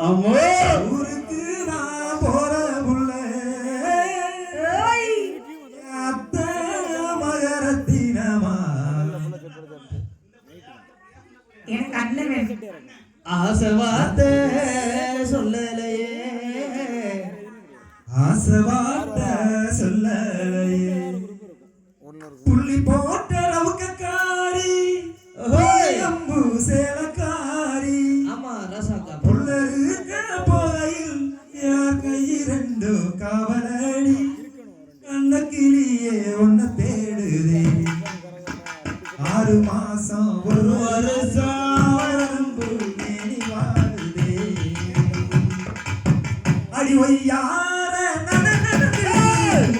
அம்மா ஊருக்கு நான் போற புள்ள அத்த மகரத்தினமா எனக்கு அண்ணன் வேணும். ஆசை வார்த்தை சொல்லலையே ஆசை வார்த்தை சொல்லலையே புள்ளி போட்ட ரவுக்காரி அம்பு சேலக்காரி ஆமா ரசாக்கா புள்ளருக்க போகையில் யார் கை ரெண்டு காவலடி கண்ண கிளியே ஒன்ன தேடுதே 6 மாசம் ஒரு வருஷம் வரம்பு மேனி வாடுதே அடி ஒய்யார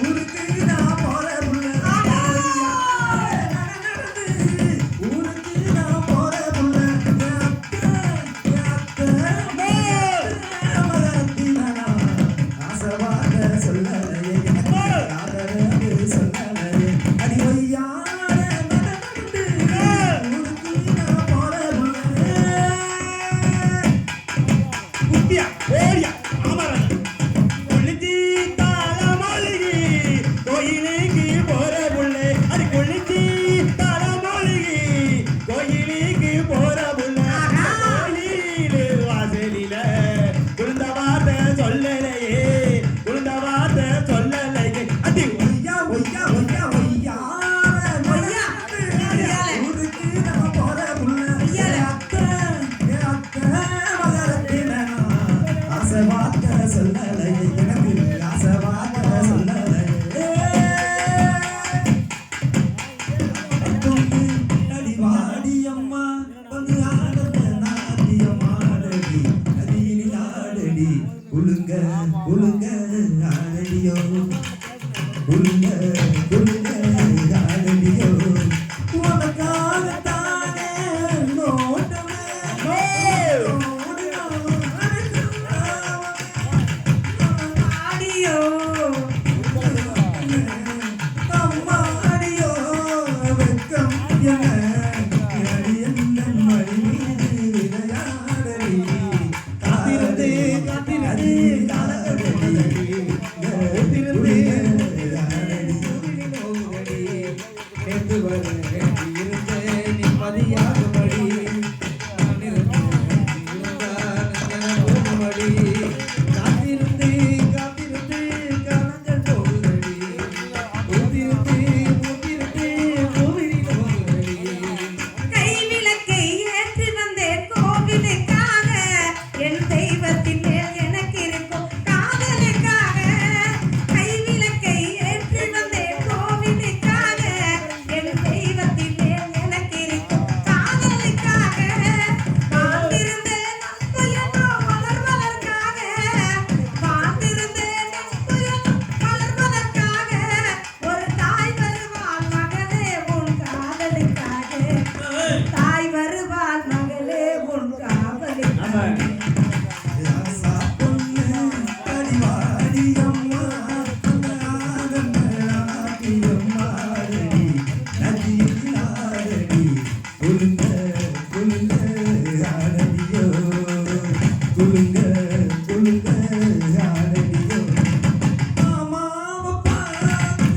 ஊருக்கு நான் போற புள்ள ஊருக்கு நான் போற புள்ள ஆசவாத சொல்லலையே ஆதரவு சொல்லலையே அடி ஒய்யார ஊருக்கு நான் போற புள்ள குட்டியா ஓடியா ஆமாரா கொளுத்தி தாள மாளிகை கோயிலுக்கு போற புள்ளை அது கொளுத்தி தாள மாளிகை கோயிலுக்கு போற புள்ளை கோயிலு வாசலில குழுந்த வார்த்தை சொல்லலையே குழுந்த வார்த்தை சொல்லலையே அது ஒய்யா ஒய்யா ஒய்யா ஒய்யா ஒய்யா ஊருக்கு நான் போற புள்ள அத்தை மகரத்தின ஆசை வார்த்தை சொல்லலையே எனக்கு ஆசை வார்த்தை சொல்லலையே அடிவாடி அம்மா வந்து ஆடத்த நாட்டியம் ஆடடி அடியில் ஆடடி குலுங்க குலுங்க ஆடடியோ குலுங்க குலுங்க ஆடடியோ உனக்காகத்தானே நோட்டமே ஆடியோ அம்மாடியோ வெக்கம் என மடி மீது விளையாடடி காத்திருந்து காத்திருந்து காலகடடி காத்திருந்து நேற்று வர இருந்த நிம்மதியாகும்படி காத்திருந்து காத்திருந்து காலங்கள் போகுதடி ஊத்திருந்து ஊத்திருந்து கோவிலில் போகுதடி கைவிளக்கை ஏற்றி வந்தேன் கோவிலுக்காக என் தெய்வத்தின் மேல் எனக்கு இருக்கும் காதலுக்காக கைவிளக்கை ஏற்றி வந்தேன் கோவிலுக்காக என் தெய்வத்தின் மேல் எனக்கு இருக்கும் காதலுக்காக வாழ்ந்திருந்தேன் நட்புயனோ வளர்வதற்காக வாழ்ந்திருந்தேன் நட்புயனோ வளர்வதற்காக ஒரு தாய் வருவாள் மகளே உன் காதலுக்காக தாய் வருவாள் மகளே உன் காவலுக்காக ராசா பொண்ணு அடிவாடி அம்மா ஆடியம் ஆடடி நதியில் ஆடடி குலுங்க குலுங்க ஆடடியோ குலுங்க குலுங்க ஆடடியோ மாமாவை பார்த்து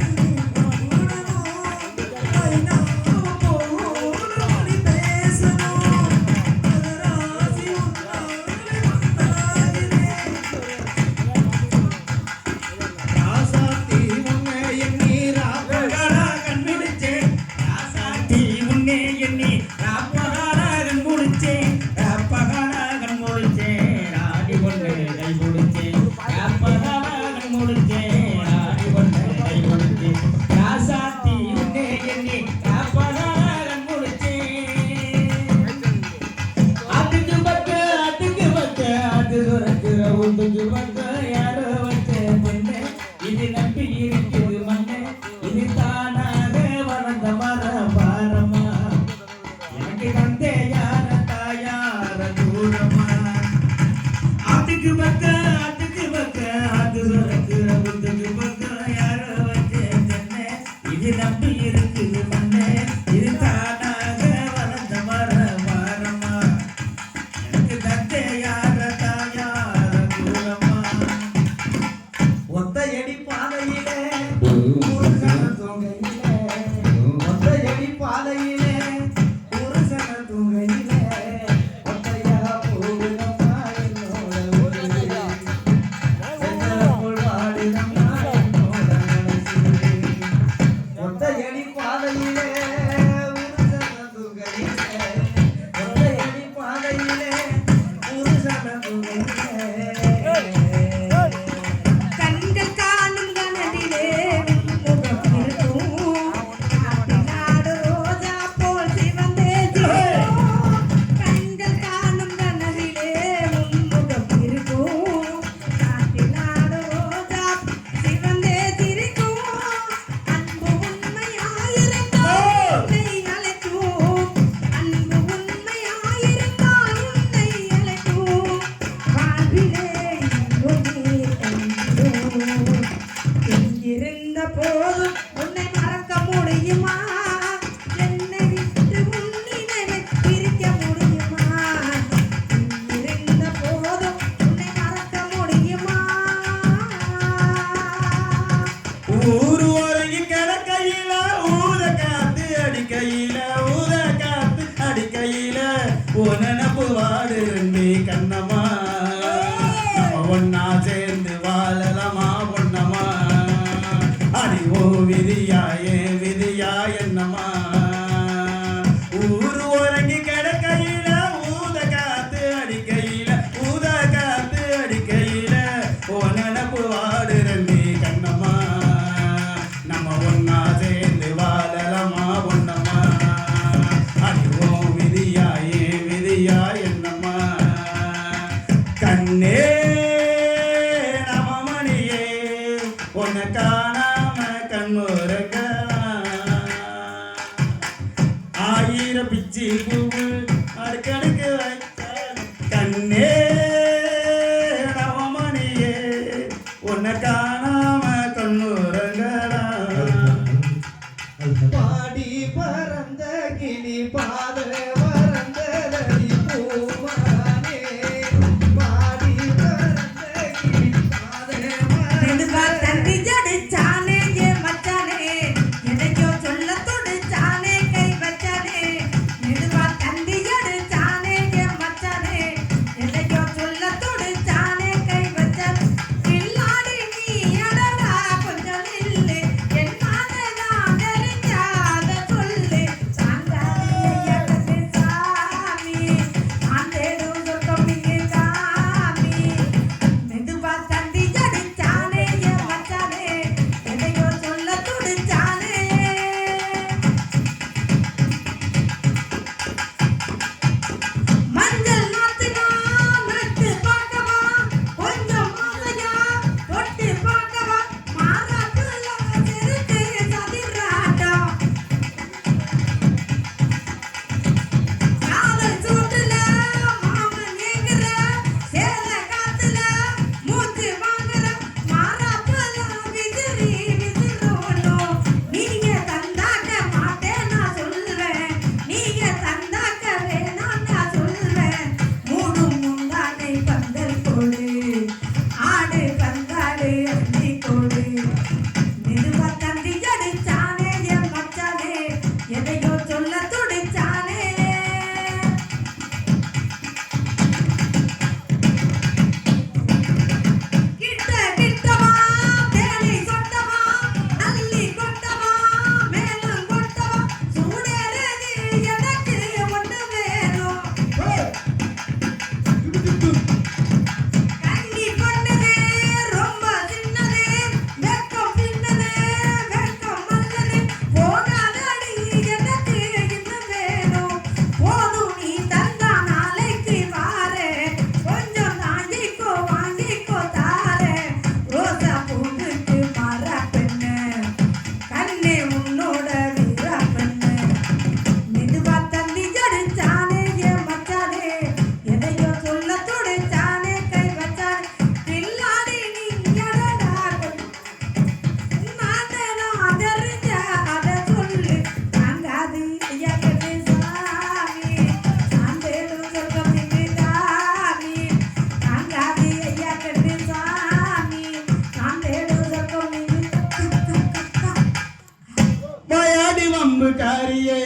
ஐநாவை போல் பேசணும் ராசி ராசாத்தி உன்னை எண்ணி ராப்பகலா கண்பிடிச்சேன் ராசாத்தி உன்னை எண்ணி ராப்பகலா கண்முடிச்சேன் ராப்பகலா கண்முடிச்சேன் ஆடி கொண்டு கை முடிச்சேன் ராப்பகலா கண்முடிச்சேன் ஆடி கொண்டு கை முடிச்சேன் ராசாத்தி உன்னை எண்ணி ராப்பகலா கண்முடிச்சேன் அதுக்கு பக்க அது துறக்கிற உந்துக்கு பக்க யாரோ வச்ச பொண்ணு இது நம்பி இருக்குது மண்ணு இது தானாக வளர்ந்த மர பாரமா எனக்கு தந்தே யார தாயார தூரமா அதுக்கு பக்க அது துறக்கிற உந்துக்கு பக்க யாரோ வச்ச பொண்ணு இது நம்பி இருக்குது மண்ணு இது தானாக வளர்ந்த மர பாரமா எனக்கு தந்தே யார தாயார நினப்பு வாடுறே கண்ணம்மா நம்ம ஒன்னா சேர்ந்து வாழலாமா பொன்னம்மா அடி ஓ விதியா ஏன் விதியா என்னம்மா ஊரு உறங்கி கிடக்கையில ஊத காத்து அடிக்கையில ஓ நினப்பு வாடுறே கண்ணம்மா நம்ம ஒன்னா சேர்ந்து வாழலாமா பொன்னம்மா அடி ஓ விதியா ஏன் விதியா என்னம்மா கண்ணே நமமணியே உன்னை காணாம கண்ணுறங்க ஆயிரம் பிச்சி பூவு அடுக்கடுக்கு வைத்தால் கண்ணே நமமணியே உன்னை காணாம கண்ணுறங்கடா பாடி பறந்த கிளி பாத பறந்ததடி பூவானே பாடி பறந்த கிளி பாத மெதுவா தந்தி ஜடிச்சானே ஏ மச்சானே எதையோ சொல்ல துடிச்சானே கை வச்சானே மெதுவா தந்தி ஜடிச்சானே ஏ மச்சானே எதையோ சொல்ல துடிச்சானே கை வச்சானே கில்லாடி நீ அடடா கொஞ்சம் நில்லு என்னாலே நான் தெரிஞ்சாத சொல்லு சாங்காரியா கட்டு சாமி ஆண்டேடும் சொர்க்கம் இங்கே சாமி மெதுவா தந்தி ஜடிச்சானே ஏ மச்சானே எதையோ சொல்ல துடிச்சானே மஞ்சள் நாத்துனா நட்டு பார்க்கவா கொஞ்சம் மாலையா தொட்டு பார்க்கவா மாறாப்புல செருக்கு சதிராட்டம் காதல் சூட்டுல மாமன் ஏங்குற சேல காத்துல மூச்சு வாங்குற மாறாப்புல விசிறி விசிறோணும் நீங்க தந்தாக்க மாட்டேன் நான் சொல்லுவேன் நீங்க தந்தாக்க வேணாம் நான் சொல்லுவேன் மூடும் முந்தானை பந்தல் போடு ஆடு பந்தாடு அள்ளி போடு மெதுவா தந்தி ஜடிச்சானே என் மச்சானே எதையோ சொல்ல துடிச்சானே கிட்ட கிட்டவா தேனி சொட்டவா அள்ளி கொட்டவா மேலும் கொட்டவா சூடேறி எனக்கு ஒண்ணு வேணும் கண்ணி கொண்டதே ரொம்ப சின்னதே வெக்கம் சின்னதே வெக்கம் மல்லதே போகாதடி எனக்கு இன்னும் வேணும் போதும் நீ தந்தா நாளைக்கு வாரே கொஞ்சம் வாங்கிக்கோ தாரே ரோசா பூண்டுக்கு மர பெண்ணு கண்ணே உன்னோட வீர பெண்ணு மெதுவா தந்தி ஜடிச்சானே ஏ மச்சானே எதையோ சொல்ல துடிச்சானே கை வச்சானே பில்லாடி நீ எடடா நானே நான் தெரிஞ்ச அத சொல்லு தாங்காது ஐயா கட்டு சாமி ஆண்டேடும் சொர்க்கம் இங்கு சாமி தாங்காது ஐயா கட்டு சாமி ஆண்டேடும் சொர்க்கம் இங்கு வாயாடி வம்பு காரியே